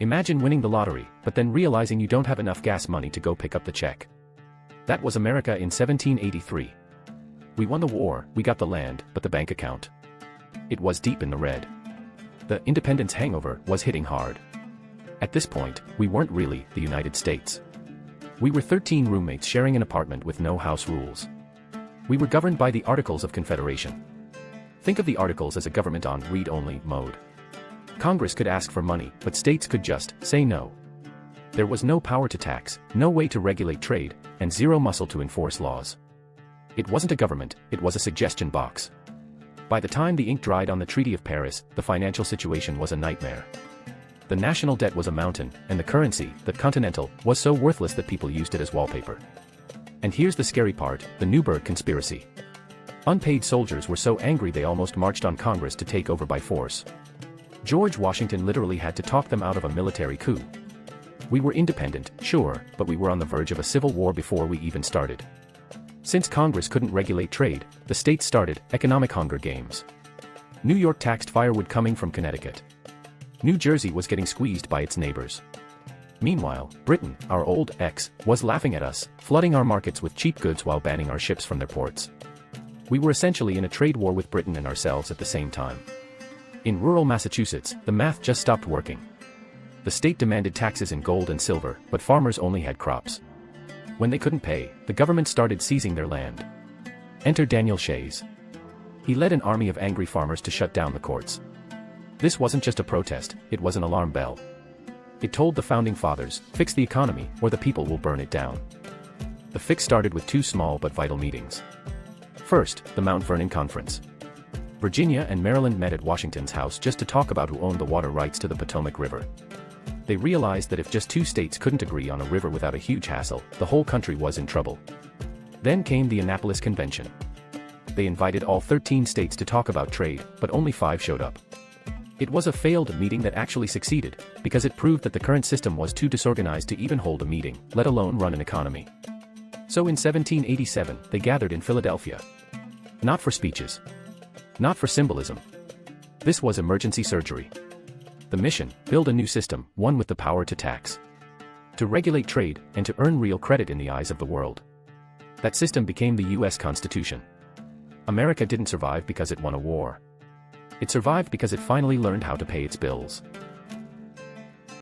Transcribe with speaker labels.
Speaker 1: Imagine winning the lottery, but then realizing you don't have enough gas money to go pick up the check. That was America in 1783. We won the war, we got the land, but the bank account. It was deep in the red. The independence hangover was hitting hard. At this point, we weren't really the United States. We were 13 roommates sharing an apartment with no house rules. We were governed by the Articles of Confederation. Think of the Articles as a government on read-only mode. Congress could ask for money, but states could just say no. There was no power to tax, no way to regulate trade, and zero muscle to enforce laws. It wasn't a government, it was a suggestion box. By the time the ink dried on the Treaty of Paris, the financial situation was a nightmare. The national debt was a mountain, and the currency, the continental, was so worthless that people used it as wallpaper. And here's the scary part, the Newburgh Conspiracy. Unpaid soldiers were so angry they almost marched on Congress to take over by force. George Washington literally had to talk them out of a military coup. We were independent, sure, but we were on the verge of a civil war before we even started. Since Congress couldn't regulate trade, the states started economic hunger games. New York taxed firewood coming from Connecticut. New Jersey was getting squeezed by its neighbors. Meanwhile, Britain, our old ex, was laughing at us, flooding our markets with cheap goods while banning our ships from their ports. We were essentially in a trade war with Britain and ourselves at the same time. In rural Massachusetts, the math just stopped working. The state demanded taxes in gold and silver, but farmers only had crops. When they couldn't pay, the government started seizing their land. Enter Daniel Shays. He led an army of angry farmers to shut down the courts. This wasn't just a protest, it was an alarm bell. It told the founding fathers, fix the economy, or the people will burn it down. The fix started with two small but vital meetings. First, the Mount Vernon Conference. Virginia and Maryland met at Washington's house just to talk about who owned the water rights to the Potomac River. They realized that if just two states couldn't agree on a river without a huge hassle, the whole country was in trouble. Then came the Annapolis Convention. They invited all 13 states to talk about trade, but only 5 showed up. It was a failed meeting that actually succeeded, because it proved that the current system was too disorganized to even hold a meeting, let alone run an economy. So in 1787, they gathered in Philadelphia. Not for speeches. Not for symbolism. This was emergency surgery. The mission, build a new system, one with the power to tax, to regulate trade, and to earn real credit in the eyes of the world. That system became the US Constitution. America didn't survive because it won a war. It survived because it finally learned how to pay its bills.